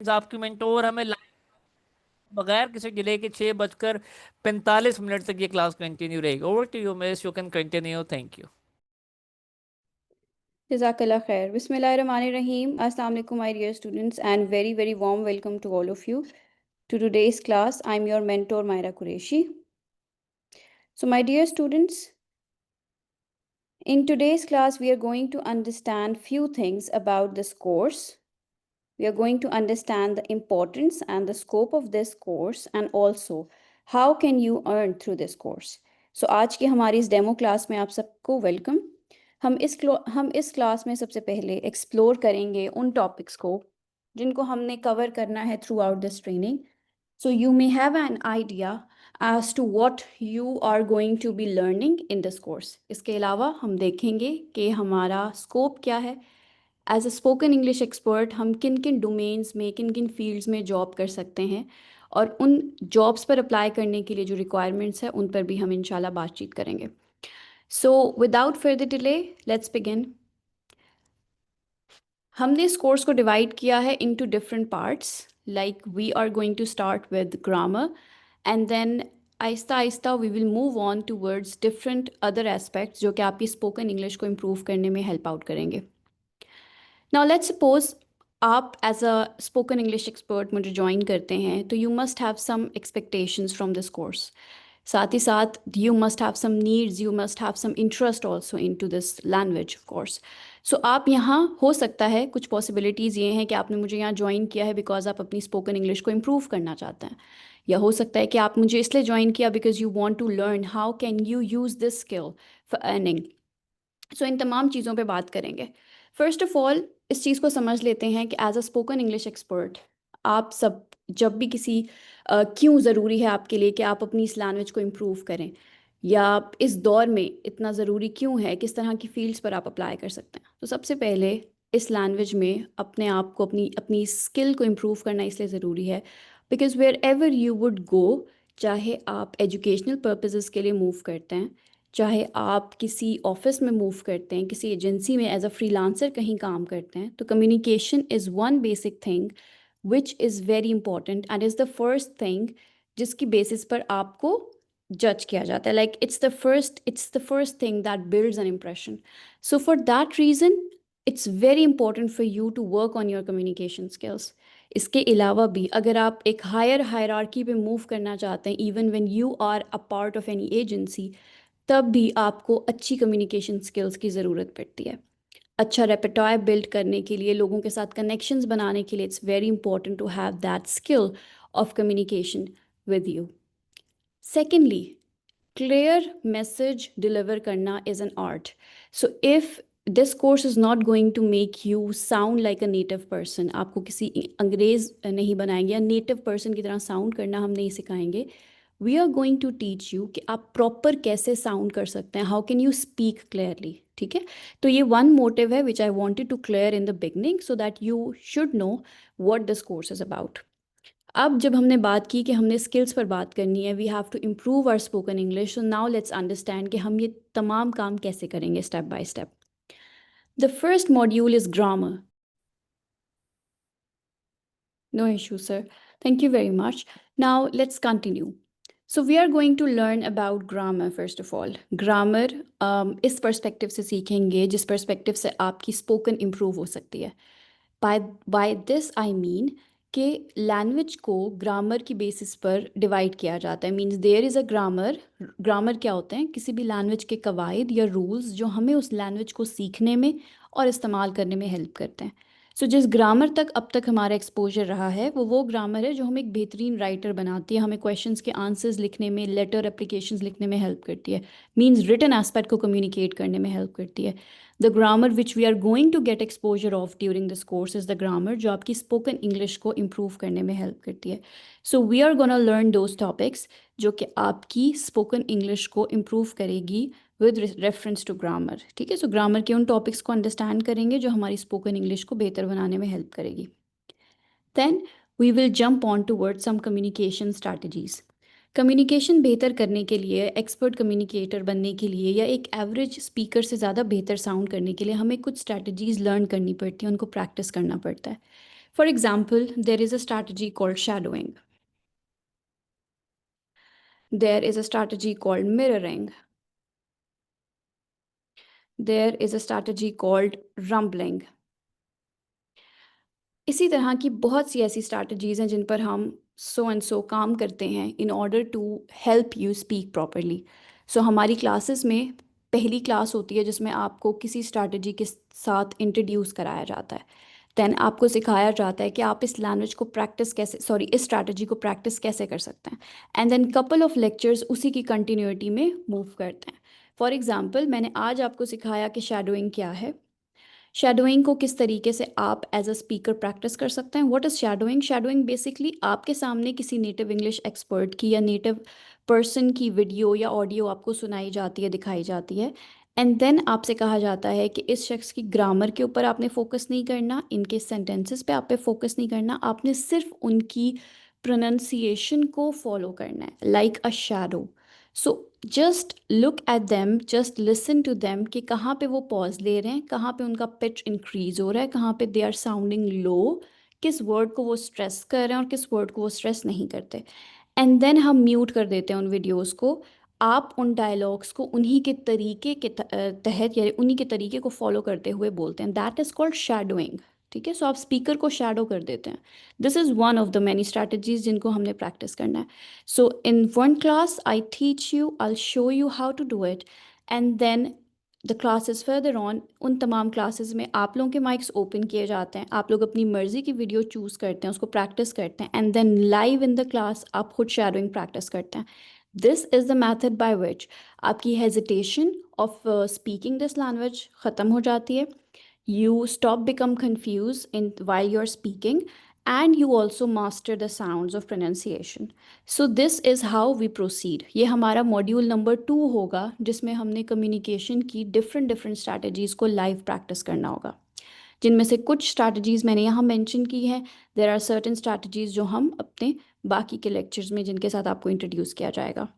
आपकी मेंटोर हमें बगैर किसी डिले के 6:45 तक ये क्लास कंटिन्यू रहेगी। Over to you miss, you can continue. Thank you. Jazakallah khair. Bismillahirrahmanirrahim. Assalamu alaikum, my dear students, and very, very warm welcome to all of you to today's class. I'm your mentor, Myra Qureshi. So, my dear students, in today's class, we are going to understand few things about this course. We are going to understand the importance and the scope of this course, and also how can you earn through this course. So, आज की हमारी इस demo class में आप सबको welcome. हम इस class में सबसे पहले एक्सप्लोर करेंगे उन टॉपिक्स को जिनको हमने कवर करना है through out this training. So you may have an idea as to what you are going to be learning in this course. इसके अलावा हम देखेंगे कि हमारा स्कोप क्या है। As a spoken English expert हम किन किन डोमेन्स में, किन किन फील्ड्स में जॉब कर सकते हैं, और उन जॉब्स पर अप्लाई करने के लिए जो रिक्वायरमेंट्स है उन पर भी हम इंशाल्लाह बातचीत करेंगे। So without further delay, let's begin. हमने इस कोर्स को डिवाइड किया है into different parts. Like we are going to start with grammar, and then आहिस्ता आहिस्ता we will move on towards different other aspects जो कि आपकी स्पोकन इंग्लिश को इम्प्रूव करने में हेल्प आउट करेंगे। नाउ लेट्स सपोज आप as a spoken English expert मुझे ज्वाइन करते हैं, तो you must have some expectations from this course. साथ ही साथ you must have some needs, you must have some interest also into this language of course. So आप यहाँ, हो सकता है कुछ पॉसिबिलिटीज़ ये हैं कि आपने मुझे यहाँ ज्वाइन किया है बिकॉज आप अपनी स्पोकन इंग्लिश को इम्प्रूव करना चाहते हैं, या हो सकता है कि आप मुझे इसलिए ज्वाइन किया because you want to learn how can you use this skill for earning. So इन तमाम चीज़ों पे बात करेंगे। फर्स्ट ऑफ ऑल इस चीज़ को समझ लेते हैं कि as a spoken English expert आप सब जब भी किसी क्यों ज़रूरी है आपके लिए कि आप अपनी इस लैंग्वेज को इम्प्रूव करें, या इस दौर में इतना ज़रूरी क्यों है, किस तरह की फील्ड्स पर आप अप्लाई कर सकते हैं। तो सबसे पहले इस लैंग्वेज में अपने आप को, अपनी अपनी स्किल को इम्प्रूव करना इसलिए ज़रूरी है because wherever you would go, चाहे आप एजुकेशनल पर्पसेस के लिए मूव करते हैं, चाहे आप किसी ऑफिस में मूव करते हैं, किसी एजेंसी में एज अ फ्रीलांसर कहीं काम करते हैं, तो communication is one basic thing which is very important and is the first thing जिसकी बेसिस पर आपको जज किया जाता है। Like it's the first thing that builds an impression. So for that reason it's very important for you to work on your communication skills. इसके अलावा भी अगर आप एक हायर हायरार्की पे मूव करना चाहते हैं, even when you are a part of any agency, तब भी आपको अच्छी कम्युनिकेशन स्किल्स की ज़रूरत पड़ती है। अच्छा रेpertoire बिल्ड करने के लिए, लोगों के साथ कनेक्शंस बनाने के लिए, it's very important to have that skill of communication with you. Secondly, clear message deliver करना is an art. So if this course is not going to make you sound like a native person, आपको किसी अंग्रेज़ नहीं बनाएंगे या native person की तरह sound करना हम नहीं सिखाएंगे। We are going to teach you कि आप प्रॉपर कैसे साउंड कर सकते हैं, how can you speak clearly. ठीक है, तो ये वन मोटिव है which I wanted to clear in the beginning so that you should know what this course is about. अब जब हमने बात की कि हमने स्किल्स पर बात करनी है, we have to improve our spoken English, so now let's understand कि हम ये तमाम काम कैसे करेंगे step by step. The first module is grammar. No issue, sir. Thank you very much. Now let's continue. So we are going to learn about grammar first of all. Grammar इस perspective से सीखेंगे जिस perspective से आपकी spoken improve हो सकती है। By this I mean कि लैंग्वेज को ग्रामर की बेसिस पर डिवाइड किया जाता है। Means there is a grammar. Grammar क्या होते हैं? किसी भी लैंग्वेज के कवायद या रूल्स जो हमें उस लैंग्वेज को सीखने में और इस्तेमाल करने में हेल्प करते हैं। सो जिस ग्रामर तक अब तक हमारा एक्सपोजर रहा है वो ग्रामर है जो हमें एक बेहतरीन राइटर बनाती है, हमें क्वेश्चंस के आंसर्स लिखने में, लेटर एप्लीकेशंस लिखने में हेल्प करती है। मीन्स रिटन एस्पेक्ट को कम्युनिकेट करने में हेल्प करती है। The grammar which we are going to get exposure of during this course is the grammar जो आपकी स्पोकन इंग्लिश को इम्प्रूव करने में हेल्प करती है। So we are gonna learn those topics जो कि आपकी स्पोकन इंग्लिश को इम्प्रूव करेगी विद रेफरेंस टू ग्रामर। ठीक है, सो ग्रामर के उन टॉपिक्स को अंडरस्टैंड करेंगे जो हमारी स्पोकन इंग्लिश को बेहतर बनाने में हेल्प करेगी। Then we will jump on toward some communication strategies. Communication बेहतर करने के लिए, एक्सपर्ट कम्युनिकेटर बनने के लिए, या एक एवरेज स्पीकर से ज़्यादा बेहतर साउंड करने के लिए हमें कुछ स्ट्रैटेजीज़ लर्न करनी पड़ती हैं, उनको प्रैक्टिस करना पड़ता है। For example, there is a strategy called shadowing. There is a strategy called mirroring. There is a strategy called rumbling. इसी तरह की बहुत सी ऐसी स्ट्रैटेजीज़ हैं जिन पर हम सो एंड सो काम करते हैं in order to help you speak properly. So हमारी क्लासेस में पहली क्लास होती है जिसमें आपको किसी स्ट्रैटेजी के साथ इंट्रोड्यूस कराया जाता है। देन आपको सिखाया जाता है कि आप इस लैंग्वेज को प्रैक्टिस कैसे इस स्ट्रैटेजी को प्रैक्टिस कैसे कर सकते हैं। And then couple of lectures उसी की कंटिन्यूटी में मूव करते हैं। फॉर एग्जाम्पल, मैंने आज आपको सिखाया कि शैडोइंग क्या है, शैडोइंग को किस तरीके से आप एज अ स्पीकर प्रैक्टिस कर सकते हैं। What is shadowing? Shadowing basically आपके सामने किसी नेटिव इंग्लिश एक्सपर्ट की या नेटिव पर्सन की वीडियो या ऑडियो आपको सुनाई जाती है, दिखाई जाती है, एंड देन आपसे कहा जाता है कि इस शख्स की ग्रामर के ऊपर आपने फोकस नहीं करना, इनके सेंटेंसेस पे आप पे फोकस नहीं करना, आपने सिर्फ उनकी प्रोनाउंसिएशन को फॉलो करना है, like a shadow. So just look at them, just listen to them कि कहाँ पे वो पॉज ले रहे हैं, कहाँ पे उनका पिच इंक्रीज हो रहा है, कहाँ पे दे आर साउंडिंग लो, किस वर्ड को वो स्ट्रेस कर रहे हैं और किस वर्ड को वो स्ट्रेस नहीं करते। एंड देन हम म्यूट कर देते हैं उन वीडियोस को। आप उन डायलॉग्स को उन्हीं के तरीके के तहत या उन्हीं के तरीके को फॉलो करते हुए बोलते हैं। That is called shadowing. ठीक है, सो आप स्पीकर को शैडो कर देते हैं। This is one of the many strategies जिनको हमने प्रैक्टिस करना है। So in one class, I teach you, I'll show you how to do it. And then the classes further on, उन तमाम क्लासेस में आप लोगों के माइक्स ओपन किए जाते हैं, आप लोग अपनी मर्ज़ी की वीडियो चूज़ करते हैं, उसको प्रैक्टिस करते हैं, and then live in the class आप खुद शेडोइंग प्रैक्टिस करते हैं। This is the method by which आपकी hesitation of speaking this language ख़त्म हो जाती है। You stop become confused in while you're speaking, and you also master the sounds of pronunciation. So this is how we proceed. ये हमारा module number 2 होगा जिसमें हमने कम्युनिकेशन की डिफरेंट डिफरेंट स्ट्रैटेजीज़ को लाइव प्रैक्टिस करना होगा, जिनमें से कुछ स्ट्रैटेजीज़ मैंने यहाँ मेंशन की हैं। देयर आर सर्टेन स्ट्रैटेजीज़ जो हम अपने बाकी के लेक्चर्स में जिनके साथ आपको इंट्रोड्यूस किया जाएगा।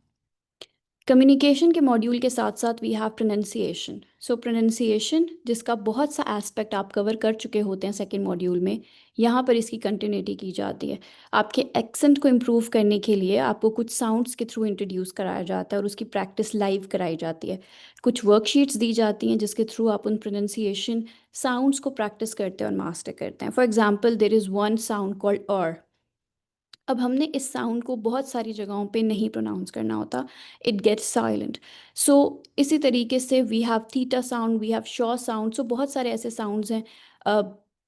कम्युनिकेशन के मॉड्यूल के साथ साथ we have pronunciation. So pronunciation जिसका बहुत सा एस्पेक्ट आप कवर कर चुके होते हैं सेकेंड मॉड्यूल में, यहाँ पर इसकी कंटिन्यूटी की जाती है। आपके एक्सेंट को इम्प्रूव करने के लिए आपको कुछ साउंड्स के थ्रू इंट्रोड्यूस कराया जाता है और उसकी प्रैक्टिस लाइव कराई जाती है। कुछ वर्कशीट्स दी जाती हैं जिसके थ्रू आप उन प्रोनंसिएशन साउंड्स को प्रैक्टिस करते हैं और मास्टर करते हैं। For example, there is one sound called और। अब हमने इस साउंड को बहुत सारी जगहों पे नहीं प्रोनाउंस करना होता, इट गेट्स साइलेंट। सो इसी तरीके से we have theta sound, we have sha sound. So बहुत सारे ऐसे साउंड्स हैं।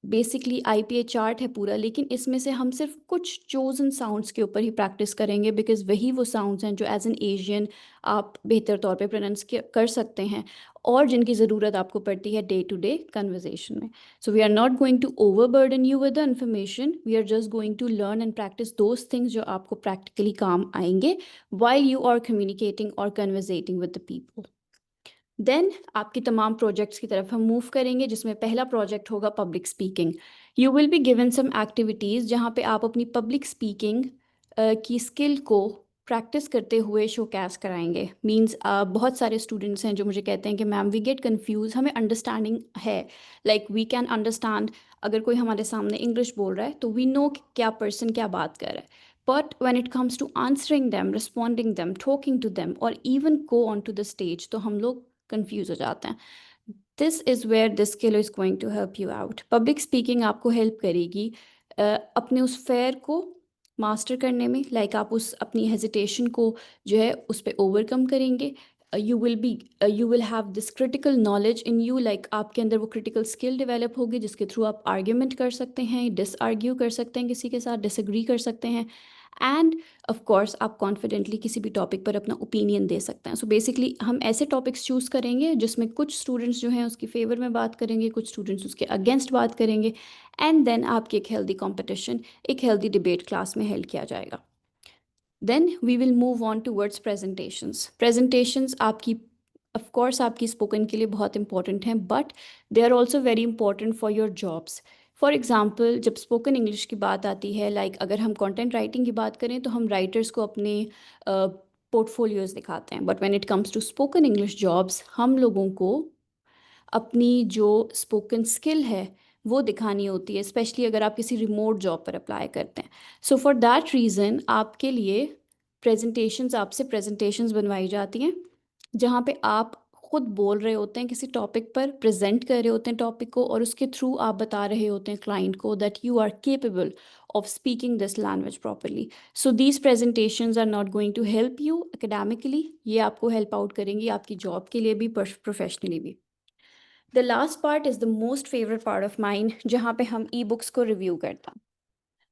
बेसिकली आईपीए चार्ट है पूरा, लेकिन इसमें से हम सिर्फ कुछ चोजन साउंड्स के ऊपर ही प्रैक्टिस करेंगे, बिकॉज वही वो साउंड्स हैं जो एज एन एशियन आप बेहतर तौर पे प्रोनाउंस कर सकते हैं और जिनकी ज़रूरत आपको पड़ती है डे टू डे कन्वर्जेशन में। So we are not going to overburden you with the information. We are just going to learn and practice those things जो आपको practically काम आएंगे while you are communicating or conversating with the people. Then आपकी तमाम projects की तरफ हम move करेंगे, जिसमें पहला प्रोजेक्ट होगा public speaking. You will be given some activities जहाँ पे आप अपनी पब्लिक स्पीकिंग की स्किल को प्रैक्टिस करते हुए शोकेस कराएंगे। मींस बहुत सारे स्टूडेंट्स हैं जो मुझे कहते हैं कि मैम वी गेट कंफ्यूज, हमें अंडरस्टैंडिंग है, लाइक वी कैन अंडरस्टैंड अगर कोई हमारे सामने इंग्लिश बोल रहा है तो वी नो क्या पर्सन क्या बात कर रहा है, but when it comes to answering them, responding them, talking to them, or even go onto the stage, तो हम लोग कंफ्यूज हो जाते हैं। This is where this skill is going to help you out. Public speaking आपको help करेगी अपने उस फेयर को मास्टर करने में, लाइक आप उस अपनी हेजिटेशन को जो है उस पर ओवरकम करेंगे। You will have this critical knowledge in you, like आपके अंदर वो क्रिटिकल स्किल डेवलप होगी जिसके थ्रू आप आर्ग्यूमेंट कर सकते हैं, डिस आर्ग्यू कर सकते हैं, किसी के साथ डिसएग्री कर सकते हैं, एंड ऑफ कोर्स आप कॉन्फिडेंटली किसी भी टॉपिक पर अपना ओपिनियन दे सकते हैं। सो बेसिकली हम ऐसे टॉपिक्स चूज़ करेंगे जिसमें कुछ स्टूडेंट्स जो हैं उसकी फेवर में बात करेंगे, कुछ स्टूडेंट्स उसके अगेंस्ट बात करेंगे, एंड देन आपकी एक हेल्दी कॉम्पिटिशन, एक हेल्दी डिबेट क्लास में हेल्ड किया जाएगा। Then we will move on towards presentations. Presentations आपकी ऑफ कोर्स आपकी स्पोकन के लिए बहुत इंपॉर्टेंट हैं, but they are also very important for your jobs. For example, जब स्पोकन इंग्लिश की बात आती है, लाइक अगर हम कंटेंट राइटिंग की बात करें तो हम राइटर्स को अपने पोर्टफोलियोज़ दिखाते हैं, but when it comes to spoken English jobs हम लोगों को अपनी जो स्पोकन स्किल है वो दिखानी होती है, स्पेशली अगर आप किसी रिमोट जॉब पर अप्लाई करते हैं। सो फॉर दैट रीज़न आपके लिए आपसे प्रेजेंटेशंस बनवाई जाती हैं, जहाँ पे आप खुद बोल रहे होते हैं किसी टॉपिक पर, प्रेजेंट कर रहे होते हैं टॉपिक को, और उसके थ्रू आप बता रहे होते हैं क्लाइंट को that you are capable of speaking this language properly. So these presentations are not going to help you academically, ये आपको help out करेंगी आपकी job के लिए भी, professionally भी. The last part is the most favorite part of mine, जहाँ पे हम e-books को review करता.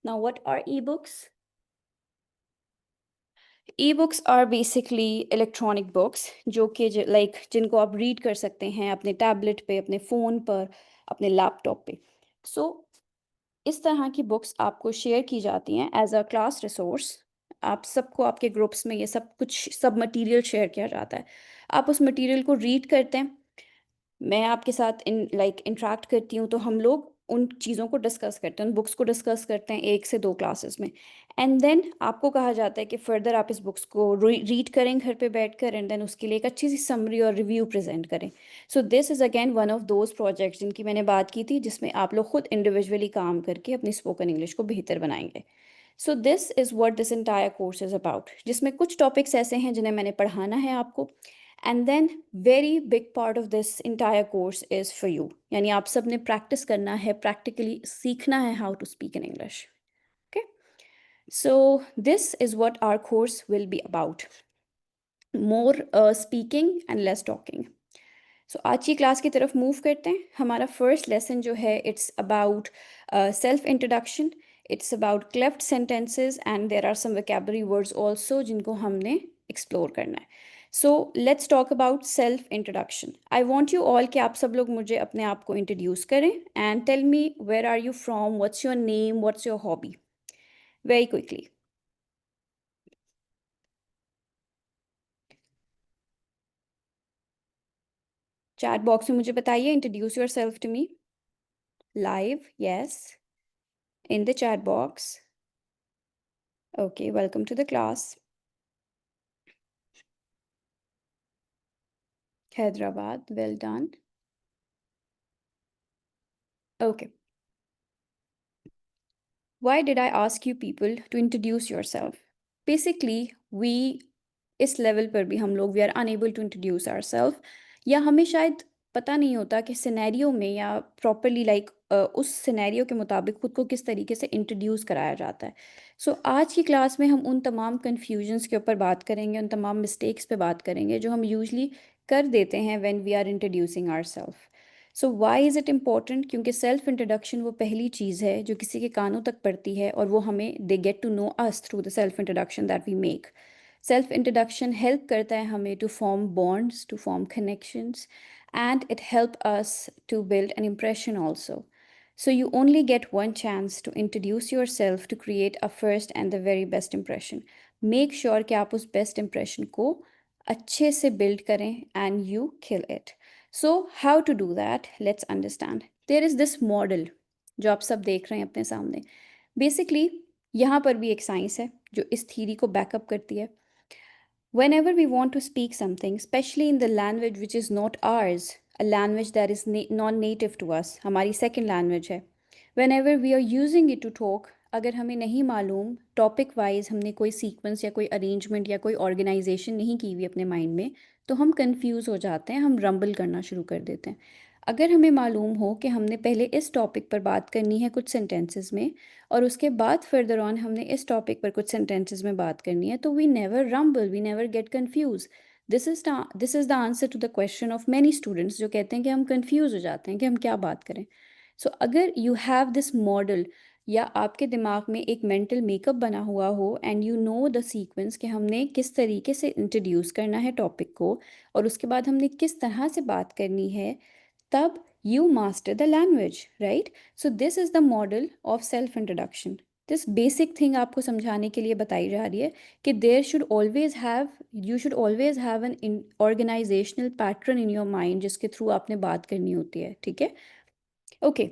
Now what are e-books? E-books are basically electronic books जो कि like जिनको आप read कर सकते हैं अपने tablet पे, अपने phone पर, अपने laptop पे. So इस तरह की बुक्स आपको शेयर की जाती हैं एज अ क्लास रिसोर्स। आप सबको आपके ग्रुप्स में ये सब मटेरियल शेयर किया जाता है। आप उस मटेरियल को रीड करते हैं, मैं आपके साथ इंटरेक्ट करती हूँ, तो हम लोग उन चीज़ों को डिस्कस करते हैं, उन बुक्स को डिस्कस करते हैं 1 से 2 क्लासेस में। एंड देन आपको कहा जाता है कि फर्दर आप इस बुक्स को रीड करें घर पे बैठकर, एंड देन उसके लिए एक अच्छी सी समरी और रिव्यू प्रेजेंट करें। सो this is again one of those projects जिनकी मैंने बात की थी, जिसमें आप लोग खुद इंडिविजुअली काम करके अपनी स्पोकन इंग्लिश को बेहतर बनाएंगे। सो this is what this entire course is about, जिसमें कुछ टॉपिक्स ऐसे हैं जिन्हें मैंने पढ़ाना है आपको, and then very big part of this entire course is for you, यानी आप सब ने प्रैक्टिस करना है, प्रैक्टिकली सीखना है how to speak in English. Okay, so this is what our course will be about, more speaking and less talking. So आज की क्लास की तरफ मूव करते हैं। हमारा फर्स्ट लेसन जो है it's about self introduction, it's about cleft sentences, and there are some vocabulary words also जिनको हमने एक्सप्लोर करना है। So let's talk about self introduction. I want you all कि आप सब लोग मुझे अपने आप को इंट्रोड्यूस करें and tell me where are you from, what's your name, what's your hobby, very quickly. Chat box में मुझे बताइए, introduce yourself to me live, yes, in the chat box. Okay, welcome to the class. Hyderabad, well done. Okay. Why did I ask you people to introduce yourself? Basically, we इस level पर भी हम लोग we are unable to introduce ourself, या हमें शायद पता नहीं होता कि सिनेरियो में या प्रॉपरली उस सिनेरियो के मुताबिक खुद को किस तरीके से इंट्रोड्यूस कराया जाता है। सो आज की क्लास में हम उन तमाम कन्फ्यूजन्स के ऊपर बात करेंगे, उन तमाम मिस्टेक्स पे बात करेंगे जो हम यूजली कर देते हैं when we are introducing ourself. So why is it important? क्योंकि सेल्फ इंट्रोडक्शन वो पहली चीज़ है जो किसी के कानों तक पड़ती है, और वो हमें they get to know us through the self introduction that we make. Self introduction help करता है हमें to form bonds, to form connections, and it help us to build an impression also. So you only get one chance to introduce yourself to create a first and the very best impression. Make sure कि आप उस best impression को अच्छे से build करें and you kill it. So how to do that? Let's understand. There is this model जो आप सब देख रहे हैं अपने सामने. Basically यहाँ पर भी एक साइंस है जो इस थीरी को बैकअप करती है. Whenever we want to speak something, especially in the language which is not ours, a language that is non-native to us, हमारी second language है, whenever we are using it to talk, अगर हमें नहीं मालूम topic wise हमने कोई sequence या कोई अरेंजमेंट या कोई ऑर्गेनाइजेशन नहीं की हुई अपने माइंड में, तो हम कंफ्यूज हो जाते हैं, हम रंबल करना शुरू कर देते हैं। अगर हमें मालूम हो कि हमने पहले इस टॉपिक पर बात करनी है कुछ सेंटेंसेस में, और उसके बाद फर्दर ऑन हमने इस टॉपिक पर कुछ सेंटेंसेस में बात करनी है, तो we never ramble, we never get confuse. This is the answer to the question of many students जो कहते हैं कि हम कंफ्यूज हो जाते हैं कि हम क्या बात करें। सो अगर यू हैव दिस मॉडल, या आपके दिमाग में एक मेंटल मेकअप बना हुआ हो, and you know the sequence कि हमने किस तरीके से इंट्रोड्यूस करना है टॉपिक को, और उसके बाद हमने किस तरह से बात करनी है, तब you master the language, right? So this is the model of self introduction. This basic thing आपको समझाने के लिए बताई जा रही है कि you should always have an organizational pattern in your mind जिसके थ्रू आपने बात करनी होती है, ठीक है? Okay.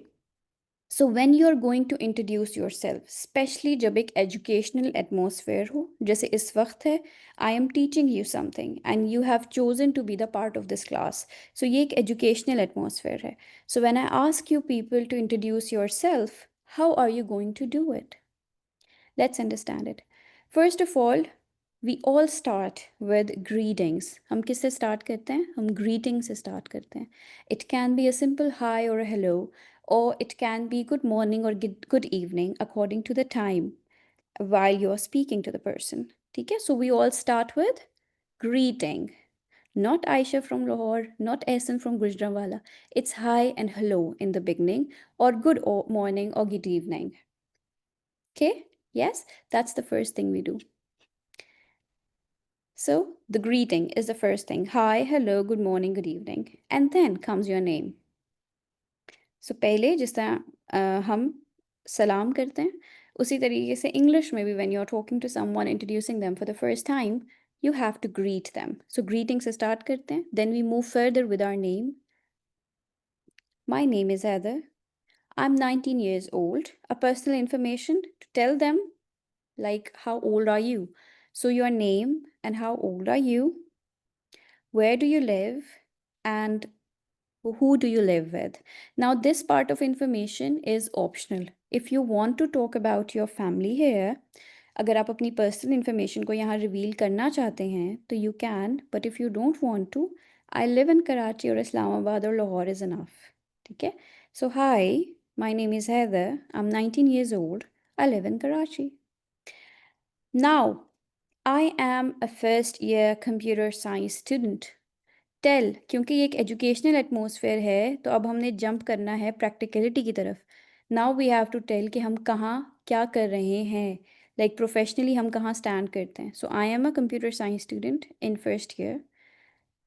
So when you are going to introduce yourself, specially जब एक एजुकेशनल एटमोसफेयर हो जैसे इस वक्त है, I am teaching you something and you have chosen to be the part of this class, so ये एक एजुकेशनल एटमोसफेयर है. So when I ask you people to introduce yourself, how are you going to do it? Let's understand it. First of all, we all start with greetings. हम किससे start करते हैं? हम greeting से start करते हैं. It can be a simple hi or a hello, or it can be good morning or good evening according to the time while you're speaking to the person. ठीक है? So we all start with greeting. Not Aisha from Lahore, not Ehsan from Gujranwala. It's hi and hello in the beginning, or good morning or good evening. Okay? Yes, that's the first thing we do. So the greeting is the first thing. Hi, hello, good morning, good evening. And then comes your name. So पहले जिस तरह हम सलाम करते हैं, उसी तरीके से English में भी when you're talking to someone, introducing them for the first time, you have to greet them. So greeting से start करते हैं. Then we move further with our name. My name is Heather. I'm 19 years old. A personal information to tell them like how old are you? So your name and how old are you? Where do you live? And who do you live with? Now, this part of information is optional. If you want to talk about your family here, अगर आप अपनी personal information को यहाँ reveal करना चाहते हैं तो you can, but if you don't want to, I live in Karachi और इस्लामाबाद और लाहौर इज़ इनफ. ठीक है? So hi, my name is Haider, I am 19 years old, I live in Karachi. Now I am a first year computer science student. Tell, क्योंकि ये एक educational atmosphere है तो अब हमने जंप करना है प्रैक्टिकलिटी की तरफ. Now we have to tell कि हम कहाँ क्या कर रहे हैं, लाइक प्रोफेशनली हम कहाँ स्टैंड करते हैं. So I am a computer science student in first year.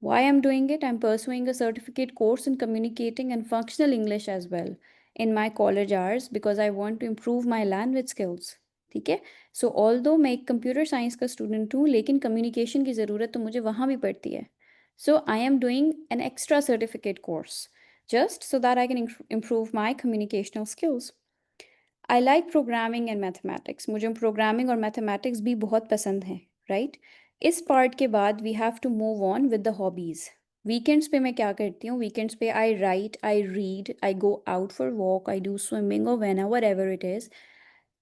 Why I'm doing it? I'm pursuing a certificate course in communicating and functional English as well in my college hours because I want to improve my language skills. ठीक है? सो although मैं एक computer science का student हूँ, लेकिन communication की ज़रूरत तो मुझे वहाँ भी पड़ती है. So I am doing an extra certificate course just so that I can improve my communicational skills. I like programming and mathematics. मुझे प्रोग्रामिंग और मैथमेटिक्स भी बहुत पसंद है. राइट? इस पार्ट के बाद we have to move on with the hobbies. Weekends पे मैं क्या करती हूँ? वीकेंड्स पे I write, I read, I go out for walk, I do swimming और when ever ever it is.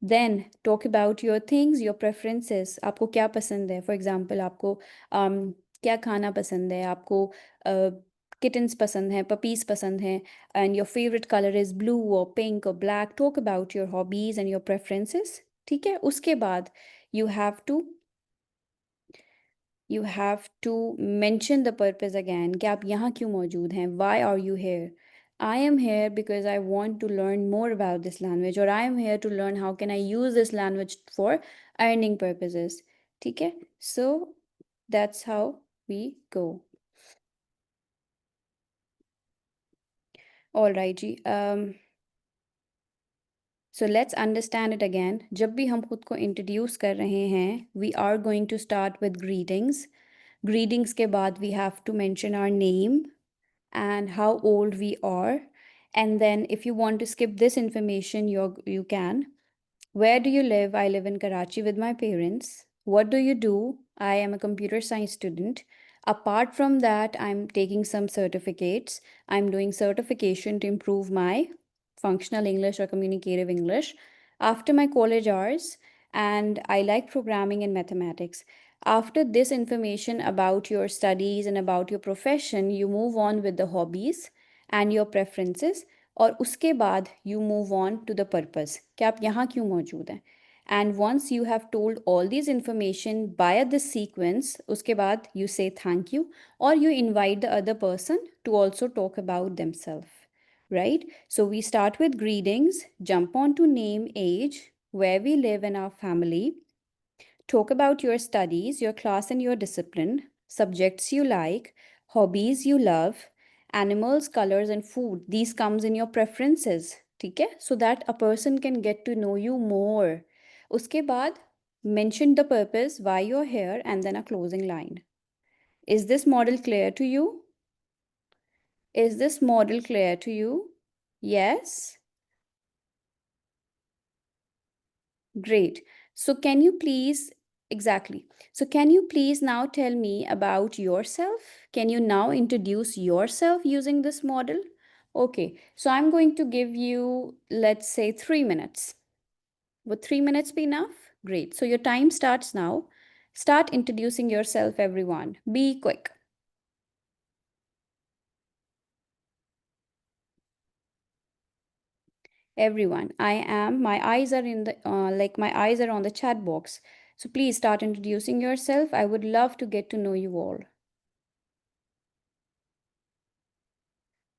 Then talk about your things, your preferences. आपको क्या पसंद है? फॉर एग्जाम्पल आपको क्या खाना पसंद है? आपको किटन्स पसंद हैं, पपीज़ पसंद हैं, and your favorite color is blue or pink or black. Talk about your hobbies and your preferences. ठीक है? उसके बाद you have to mention the purpose again कि आप यहाँ क्यों मौजूद हैं. Why are you here? I am here because I want to learn more about this language, or I am here to learn how can I use this language for earning purposes. ठीक है? So that's how we go. All right जी. So let's understand it again. जब भी हम खुद को introduce कर रहे हैं, we are going to start with greetings. Greetings के बाद we have to mention our name and how old we are. And then if you want to skip this information, you can. Where do you live? I live in Karachi with my parents. What do you do? I am a computer science student. Apart from that, I'm taking some certificates. I'm doing certification to improve my functional English or communicative English after my college hours, and I like programming and mathematics. After this information about your studies and about your profession, you move on with the hobbies and your preferences. और उसके बाद you move on to the purpose कि आप यहाँ क्यों मौजूद हैं. And once you have told all this information by this sequence, उसके बाद यू से थैंक यू और you invite the other person to also talk about themselves. Right? So we start with greetings, jump on to name, age, where we live in our family, talk about your studies, your class and your discipline, subjects you like, hobbies you love, animals, colors and food. These comes in your preferences. ठीक है? So that a person can get to know you more. उसके बाद mention the purpose, why you're here, and then a closing line. Is this model clear to you? Is this model clear to you? Yes? Great. So can you please, exactly. So can you please now tell me about yourself? Can you now introduce yourself using this model? Okay, so I'm going to give you, let's say, 3 minutes. Would 3 minutes be enough? Great. So your time starts now. Start introducing yourself, everyone. Be quick. Everyone, my eyes are in the, my eyes are on the chat box. So please start introducing yourself. I would love to get to know you all.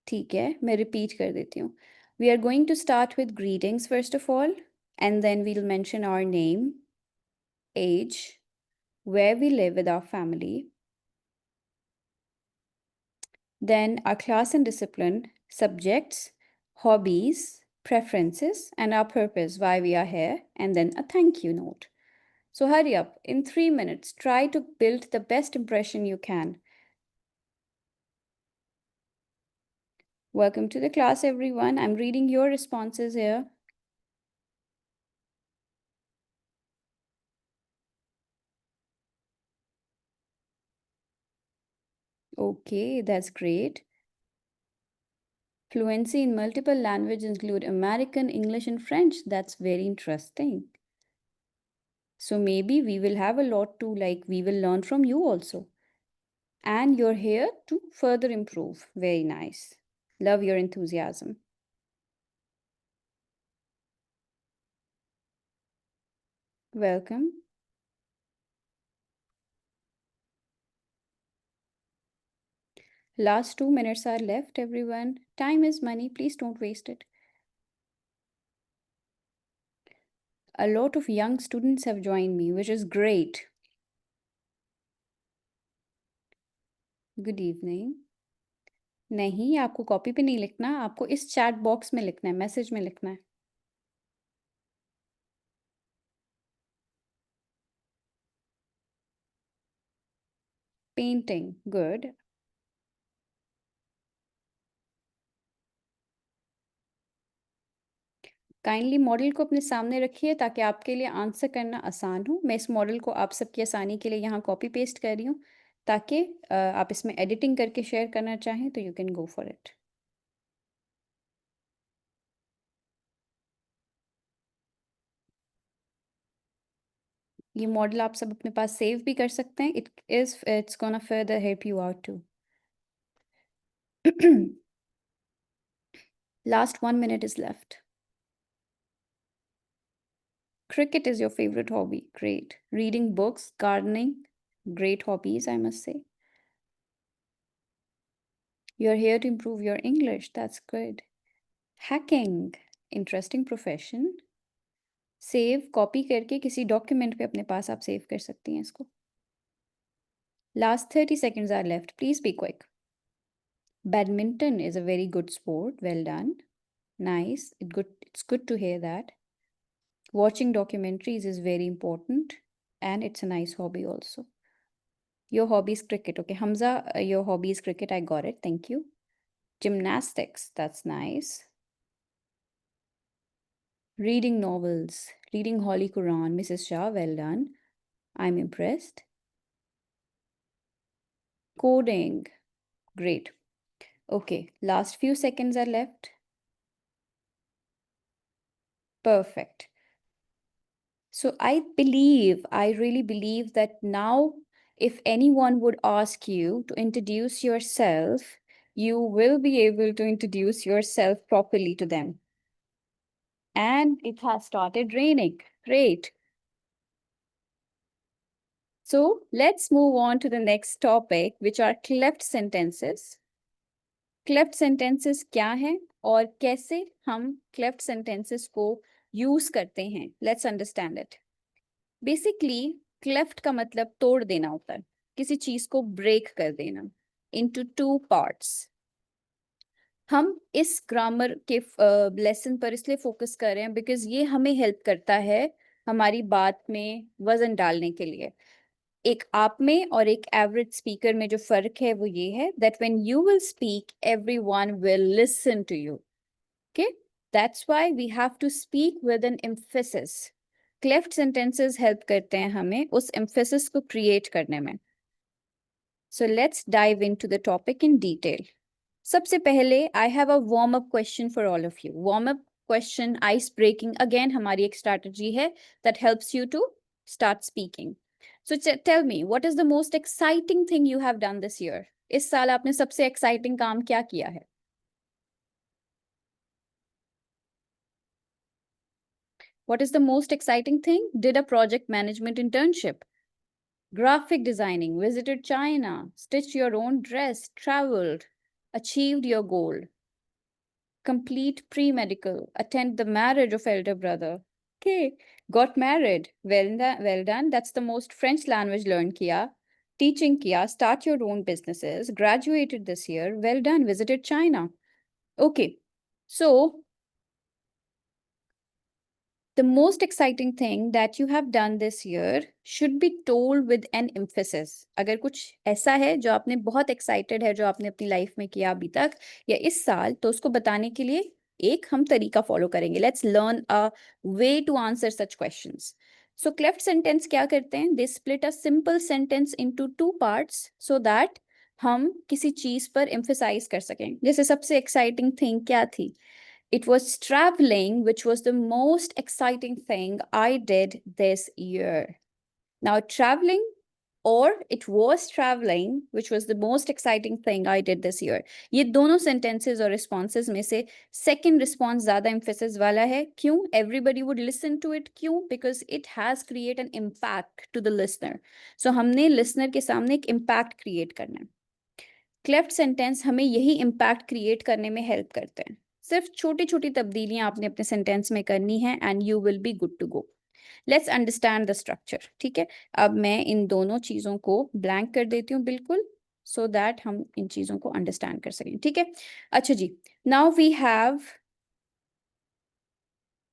ठीक है, मैं repeat कर देती हूँ. We are going to start with greetings first of all, and then we'll mention our name, age, where we live with our family, then our class and discipline, subjects, hobbies, preferences, and our purpose, why we are here, and then a thank you note. So hurry up. In 3 minutes, try to build the best impression you can. Welcome to the class, everyone. I'm reading your responses here. Okay, that's great. Fluency in multiple languages include American, English, and French. That's very interesting. So maybe we will have a lot to we will learn from you also. And you're here to further improve. Very nice. Love your enthusiasm. Welcome. Last 2 minutes are left, everyone. Time is money. Please don't waste it. A lot of young students have joined me, which is great. Good evening. नहीं, आपको copy पे नहीं लिखना, आपको इस chat box में लिखना है, मैसेज में लिखना है. Painting, good. काइंडली मॉडल को अपने सामने रखिए ताकि आपके लिए आंसर करना आसान हो. मैं इस मॉडल को आप सबकी आसानी के लिए यहाँ कॉपी पेस्ट कर रही हूँ ताकि आप इसमें एडिटिंग करके शेयर करना चाहें तो you can go for it. ये मॉडल आप सब अपने पास सेव भी कर सकते हैं. It's gonna further help you out too. Last 1 minute is left. Cricket is your favorite hobby. Great. Reading books, gardening, great hobbies, I must say. You're here to improve your English. That's good. Hacking, interesting profession. Save copy करके किसी document पे अपने पास आप save कर सकती हैं इसको. Last 30 seconds are left. Please be quick. Badminton is a very good sport. Well done. Nice. It's good to hear that. Watching documentaries is very important and it's a nice hobby also. Your hobby is cricket. Okay, Hamza, your hobby is cricket. I got it. Thank you. Gymnastics. That's nice. Reading novels. Reading Holy Quran. Mrs. Shah, well done. I'm impressed. Coding. Great. Okay, last few seconds are left. Perfect. So I really believe that now if anyone would ask you to introduce yourself, you will be able to introduce yourself properly to them. And it has started raining. Great. So let's move on to the next topic, which are cleft sentences. Cleft sentences क्या हैं और कैसे हम cleft sentences को use करते हैं. Let's understand it. Basically cleft का मतलब तोड़ देना होता है, किसी चीज को ब्रेक कर देना इनटू 2 पार्ट्स. हम इस ग्रामर के लेसन पर इसलिए फोकस कर रहे हैं बिकॉज ये हमें हेल्प करता है हमारी बात में वजन डालने के लिए. एक आप में और एक एवरेज स्पीकर में जो फर्क है वो ये है that when you will speak everyone will listen to you. Okay, that's why we have to speak with an emphasis. Cleft sentences help करते हैं हमें उस एम्फेसिस को क्रिएट करने में. So let's dive into the topic in detail. सबसे पहले I have a warm up question for all of you. Warm up question, ice breaking, again हमारी एक strategy है that helps you to start speaking. So tell me, what is the most exciting thing you have done this year? इस साल आपने सबसे exciting काम क्या किया है? What is the most exciting thing? Did a project management internship, graphic designing, visited China, stitched your own dress, traveled, achieved your goal, complete pre-medical, attend the marriage of elder brother. Okay, got married. Well done. That's the most French language learned kiya. Teaching kiya, start your own businesses, graduated this year. Well done. Visited China. Okay. So the most exciting thing that you have done this year should be told with an emphasis. अगर कुछ ऐसा है जो आपने बहुत excited है जो आपने अपनी life में किया अभी तक या इस साल तो उसको बताने के लिए एक हम तरीका follow करेंगे. Let's learn a way to answer such questions. So cleft sentence क्या करते हैं? They split a simple sentence into two parts so that हम किसी चीज पर emphasize कर सकें. जैसे सबसे exciting thing क्या थी? It was traveling, which was the most exciting thing I did this year. Now, traveling or it was traveling, which was the most exciting thing I did this year. ये दोनों sentences और responses में से second response ज़्यादा emphasis वाला है. क्यों? Everybody would listen to it. क्यों? Because it has create an impact to the listener. So हमने listener के सामने एक impact create करना है. क्लेफ्ट सेंटेंस हमें यही इम्पैक्ट क्रिएट करने में हेल्प करते हैं. सिर्फ छोटी छोटी तब्दीलियां आपने अपने सेंटेंस में करनी है and you will be good to go. Let's understand the structure. ठीक है, अब मैं इन दोनों चीजों को ब्लैंक कर देती हूँ बिल्कुल सो दैट हम इन चीजों को अंडरस्टैंड कर सकें. ठीक है, अच्छा जी. Now we have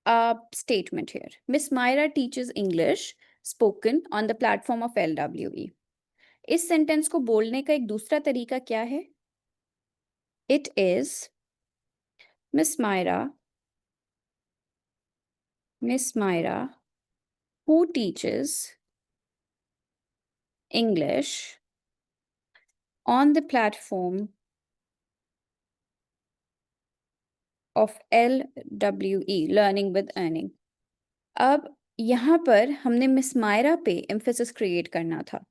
a statement here. Miss Myra teaches English spoken on the platform of LWE. इस सेंटेंस को बोलने का एक दूसरा तरीका क्या है? It is Miss Myra, who teaches English on the platform of LWE, Learning with Earning. अब यहाँ पर हमने मिस मायरा पे एम्फेसिस क्रिएट करना था.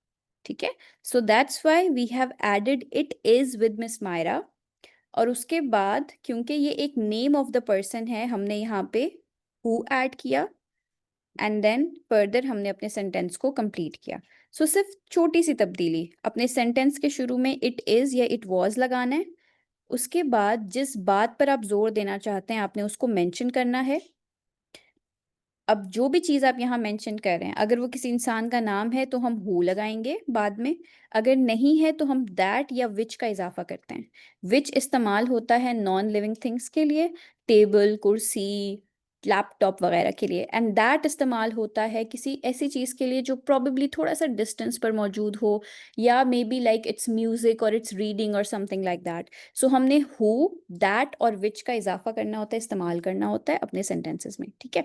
ठीक है, so that's why we have added it is with miss Myra. और उसके बाद क्योंकि ये एक नेम ऑफ द पर्सन है हमने यहाँ पे हु ऐड किया एंड देन फर्दर हमने अपने सेंटेंस को कंप्लीट किया. सो सिर्फ छोटी सी तब्दीली, अपने सेंटेंस के शुरू में इट इज या इट वाज लगाना है. उसके बाद जिस बात पर आप जोर देना चाहते हैं आपने उसको मेंशन करना है. अब जो भी चीज़ आप यहाँ मेंशन कर रहे हैं, अगर वो किसी इंसान का नाम है तो हम हु लगाएंगे बाद में. अगर नहीं है तो हम दैट या विच का इजाफा करते हैं. विच इस्तेमाल होता है नॉन लिविंग थिंग्स के लिए, टेबल, कुर्सी, लैपटॉप वगैरह के लिए. एंड दैट इस्तेमाल होता है किसी ऐसी चीज़ के लिए जो प्रॉबेबली थोड़ा सा डिस्टेंस पर मौजूद हो या may be like it's music और इट्स रीडिंग और समथिंग लाइक दैट. सो हमने हु, दैट और विच का इजाफा करना होता है, इस्तेमाल करना होता है अपने सेंटेंसेस में. ठीक है,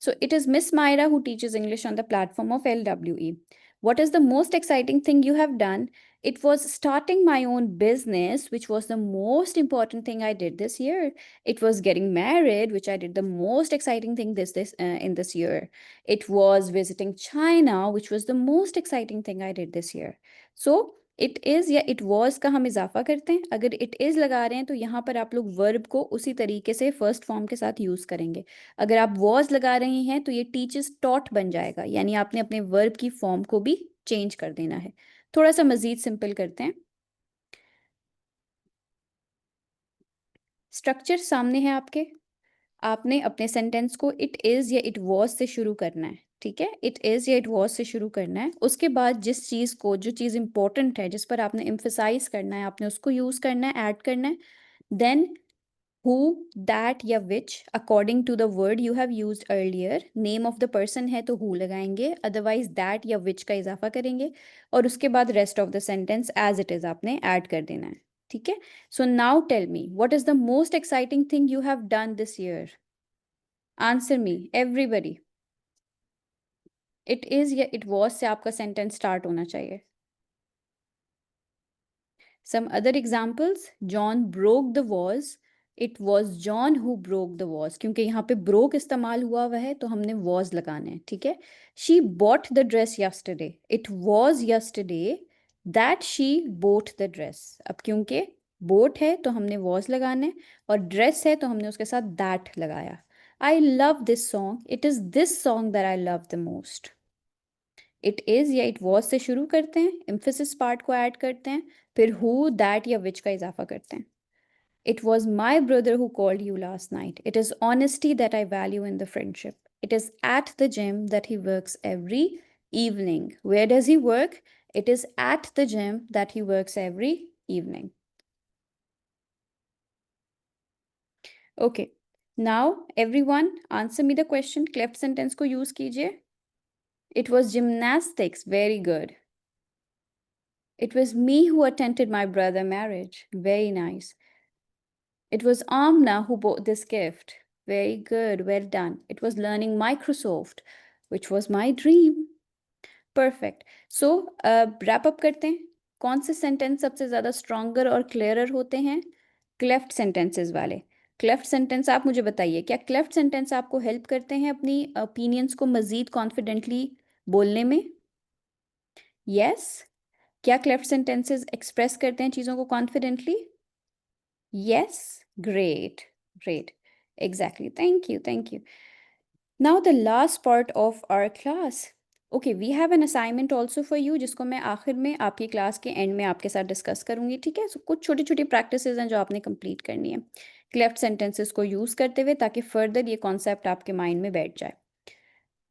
so it is Miss Myra who teaches English on the platform of LWE. What is the most exciting thing you have done? It was starting my own business, which was the most important thing I did this year. It was getting married, which I did the most exciting thing in this year. It was visiting China, which was the most exciting thing I did this year. So it is या it was का हम इजाफा करते हैं. अगर it is लगा रहे हैं तो यहाँ पर आप लोग वर्ब को उसी तरीके से फर्स्ट फॉर्म के साथ यूज़ करेंगे. अगर आप वॉज लगा रहे हैं तो ये टीचर्स टॉट बन जाएगा, यानी आपने अपने वर्ब की फॉर्म को भी चेंज कर देना है. थोड़ा सा मजीद सिंपल करते हैं. स्ट्रक्चर सामने है आपके. आपने अपने सेंटेंस को इट इज़ या इट वॉज से शुरू करना है. ठीक है, इट इज़ या इट वॉज से शुरू करना है. उसके बाद जिस चीज़ को, जो चीज़ इंपॉर्टेंट है, जिस पर आपने एम्फेसाइज करना है, आपने उसको यूज़ करना है, ऐड करना है. देन who, that या which according to the word you have used earlier. name of the person है तो who लगाएंगे, otherwise that या which का इजाफा करेंगे. और उसके बाद rest of the sentence as it is आपने add कर देना है. ठीक है, so now tell me, what is the most exciting thing you have done this year? Answer me, everybody. It is या इट वॉज से आपका सेंटेंस स्टार्ट होना चाहिए. Some other examples, John broke the vase. It was John who broke the vase. क्योंकि यहाँ पे broke इस्तेमाल हुआ हुआ है तो हमने was लगाना है, ठीक है. She bought the dress yesterday. It was yesterday that she bought the dress. अब क्योंकि bought है तो हमने was लगाना है और dress है तो हमने उसके साथ that लगाया. I love this song. It is this song that I love the most. It is या इट वॉज से शुरू करते हैं, एम्फेसिस पार्ट को ऐड करते हैं, फिर हु, दैट या विच का इजाफा करते हैं. It was my brother who called you last night. It is honesty that I value in the friendship. It is at the gym that he works every evening. Where does he work? It is at the gym that he works every evening. Okay. Now, everyone, answer me the question. Cleft sentence को use कीजिए. It was gymnastics. Very good. It was me who attended my brother's marriage. Very nice. It was Amna who bought this gift. Very good. Well done. It was learning Microsoft, which was my dream. Perfect. So, wrap up करते हैं. कौन से sentence सबसे ज़्यादा stronger और clearer होते हैं? Cleft sentences वाले. क्लेफ्ट सेंटेंस आप मुझे बताइए, क्या क्लेफ्ट सेंटेंस आपको हेल्प करते हैं अपनी ओपिनियंस को मज़ीद कॉन्फिडेंटली बोलने में? यस. क्या क्लेफ्ट सेंटेंसेस एक्सप्रेस करते हैं चीज़ों को confidently? Yes, great, great. Exactly. Thank you, thank you. Now the last part of our class. Okay, we have an assignment also for you जिसको मैं आखिर में आपकी क्लास के एंड में आपके साथ डिस्कस करूँगी, ठीक है. सो कुछ छोटी छोटी प्रैक्टिसेस हैं जो आपने कंप्लीट करनी है क्लेफ्ट सेंटेंसेस को यूज़ करते हुए, ताकि फर्दर ये कॉन्सेप्ट आपके माइंड में बैठ जाए.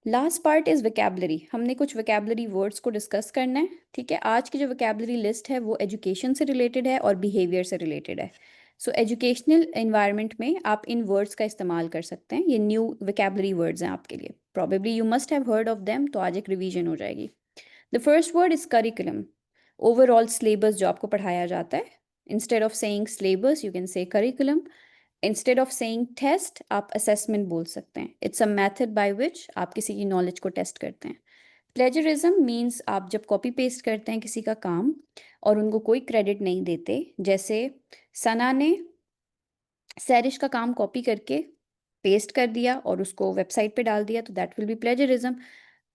Last part is vocabulary. हमने कुछ वोकैबलरी वर्ड्स को डिस्कस करना है, ठीक है. आज की जो वोकैबलरी लिस्ट है वो एजुकेशन से रिलेटेड है और बिहेवियर से रिलेटेड है. सो एजुकेशनल एनवायरनमेंट में आप इन वर्ड्स का इस्तेमाल कर सकते हैं. ये न्यू वोकैबलरी वर्ड्स हैं आपके लिए. Probably you must have heard of them, तो आज एक रिवीजन हो जाएगी. The first word is curriculum. Overall syllabus जो आपको पढ़ाया जाता है. Instead of saying syllabus you can say curriculum. Instead of saying test आप असेसमेंट बोल सकते हैं. It's a method by which आप किसी की नॉलेज को टेस्ट करते हैं. प्लेजरिज्म मीन्स आप जब कॉपी पेस्ट करते हैं किसी का काम और उनको कोई क्रेडिट नहीं देते. जैसे सना ने सैरिश का काम कॉपी करके पेस्ट कर दिया और उसको वेबसाइट पे डाल दिया, तो दैट विल बी प्लेजरिज्म.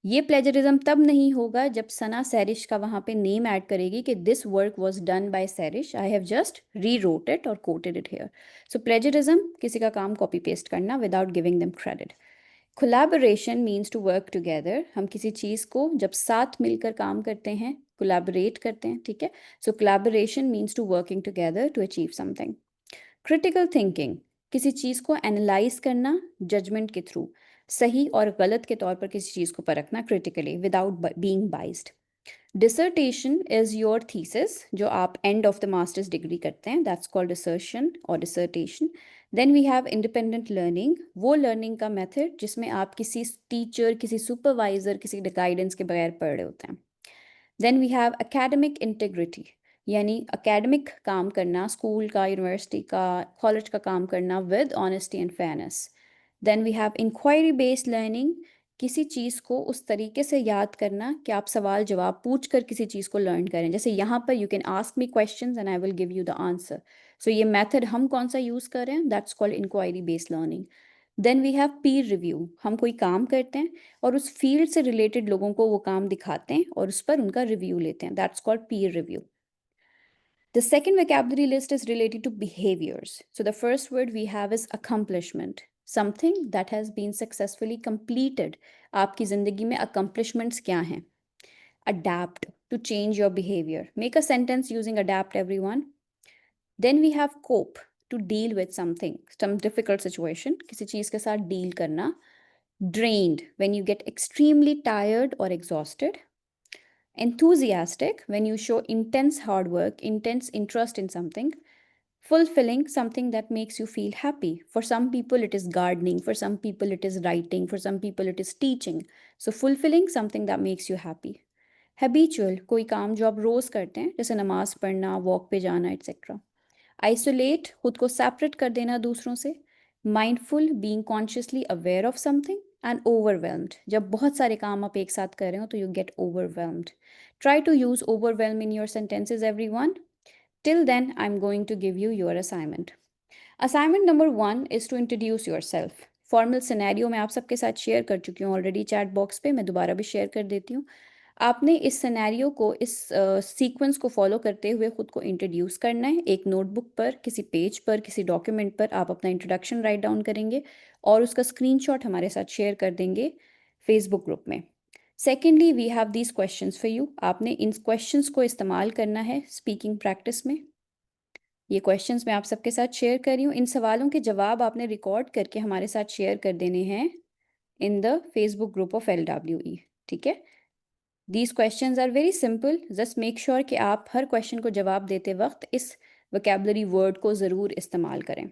ये प्लेजरिज्म तब नहीं होगा जब सना सैरिश का वहाँ पे नेम ऐड करेगी कि this work was done by Sarish, I have just rewrote it और quoted it here. So plagiarism किसी का काम कॉपी पेस्ट करना without giving them credit. Collaboration means to work together. हम किसी चीज़ को जब साथ मिलकर काम करते हैं, कोलैबोरेट करते हैं, ठीक है. So collaboration means to working together to achieve something. Critical thinking, किसी चीज़ को एनालाइज करना जजमेंट के थ्रू, सही और गलत के तौर पर किसी चीज़ को परखना critically without being biased. Dissertation is your thesis, जो आप end of the master's degree करते हैं, दैट्स कॉल्ड डिसर्शन और dissertation. Then we have independent learning, वो लर्निंग का मेथड जिसमें आप किसी टीचर, किसी सुपरवाइज़र, किसी गाइडेंस के बगैर पढ़ रहे होते हैं. Then we have academic integrity, यानी एकेडमिक काम करना, स्कूल का, यूनिवर्सिटी का, कॉलेज का काम करना with honesty and fairness. Then we have inquiry based learning, किसी चीज़ को उस तरीके से याद करना कि आप सवाल जवाब पूछ कर किसी चीज़ को लर्न करें. जैसे यहाँ पर you can ask me questions and I will give you the answer. So ये मेथड हम कौन सा यूज़ कर रहे हैं, that's called inquiry based learning. Then we have peer review, हम कोई काम करते हैं और उस फील्ड से रिलेटेड लोगों को वो काम दिखाते हैं और उस पर उनका रिव्यू लेते हैं, that's called Pir review. The second vocabulary list is related to behaviors. So the first word we have is accomplishment. Something that has been successfully completed. आपकी ज़िंदगी में accomplishments क्या हैं? Adapt, to change your behavior. Make a sentence using adapt, everyone. Then we have cope, to deal with something, some difficult situation. किसी चीज़ के साथ deal करना. Drained, when you get extremely tired or exhausted. Enthusiastic, when you show intense hard work, intense interest in something. Fulfilling, something that makes you feel happy. For some people it is gardening, for some people it is writing, for some people it is teaching. So fulfilling, something that makes you happy. Habitual, कोई काम जो आप रोज़ करते हैं, जैसे नमाज पढ़ना, walk पे जाना, etc. Isolate, खुद को सेपरेट कर देना दूसरों से. Mindful, being consciously aware of something. And overwhelmed. जब बहुत सारे काम आप एक साथ कर रहे हो तो you get overwhelmed. Try to use overwhelm in your sentences everyone. Till then, I'm going to give you your assignment. Assignment number 1 is to introduce yourself. Formal scenario मैं आप सबके साथ शेयर कर चुकी हूँ ऑलरेडी चैट बॉक्स पे, मैं दोबारा भी शेयर कर देती हूँ। आपने इस सिनेरियो को, इस सीक्वेंस को फॉलो करते हुए ख़ुद को इंट्रोड्यूस करना है। एक नोटबुक पर, किसी पेज पर, किसी डॉक्यूमेंट पर आप अपना इंट्रोडक्शन राइट डाउन करेंगे और उसका स्क्रीनशॉट हमारे साथ शेयर कर देंगे फेसबुक ग्रुप में। Secondly, we have these questions for you. आपने इन क्वेश्चंस को इस्तेमाल करना है स्पीकिंग प्रैक्टिस में। ये क्वेश्चंस मैं आप सबके साथ शेयर कर रही हूँ। इन सवालों के जवाब आपने रिकॉर्ड करके हमारे साथ शेयर कर देने हैं in the Facebook group of LWE। ठीक है, these questions are very simple. Just make sure कि आप हर क्वेश्चन को जवाब देते वक्त इस वोकैबुलरी वर्ड को ज़रूर इस्तेमाल करें।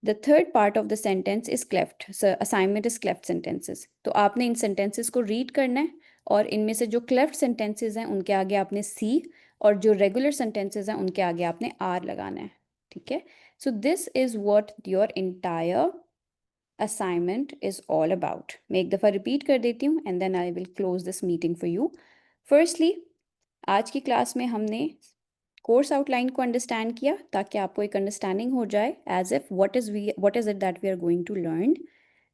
The third part of the sentence is cleft. Assignment is cleft sentences. तो आपने इन सेंटेंसेस को रीड करना है और इनमें से जो क्लेफ्ट सेंटेंसेस हैं उनके आगे आपने सी, और जो रेगुलर सेंटेंसेस हैं उनके आगे आपने आर लगाना है। ठीक है, so this is what your entire assignment is all about. मैं एक दफ़ा रिपीट कर देती हूँ and then I will close this meeting for you. Firstly, आज की क्लास में हमने कोर्स आउटलाइन को अंडरस्टैंड किया ताकि आपको एक अंडरस्टैंडिंग हो जाए as if what is it that we are going to learn.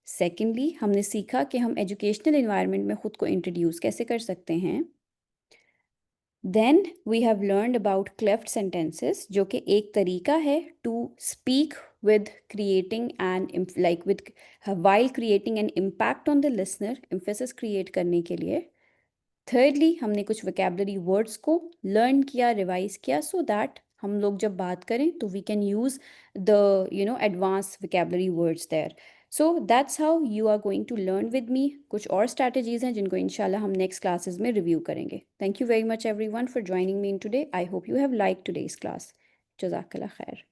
Secondly, हमने सीखा कि हम एजुकेशनल इन्वायरमेंट में ख़ुद को इंट्रोड्यूस कैसे कर सकते हैं। Then we have learned about cleft sentences, जो कि एक तरीका है to speak with creating and like with while creating an impact on the listener, emphasis create करने के लिए। थर्डली, हमने कुछ वोकैबुलरी वर्ड्स को लर्न किया, रिवाइज किया, सो दैट हम लोग जब बात करें तो we can use the advance vocabulary words there. So that's how you are going to learn with me. कुछ और स्ट्रैटेजीज हैं जिनको इंशाल्लाह हम नेक्स्ट क्लासेस में रिव्यू करेंगे। Thank you very much everyone for joining me in today. I hope you have like today's class. जज़ाकल्लाह खैर।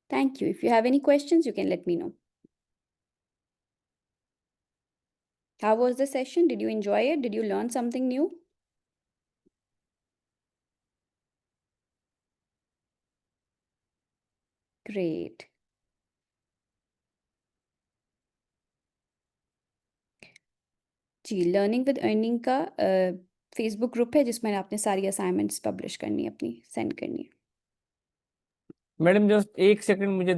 Thank you. If you have any questions, you can let me know. How was the session? Did you enjoy it? Did you learn something new? Great. जी, learning with earning का Facebook group है जिसमें आपने सारी assignments publish करनी है, अपनी send करनी है। मैडम जस्ट एक सेकंड मुझे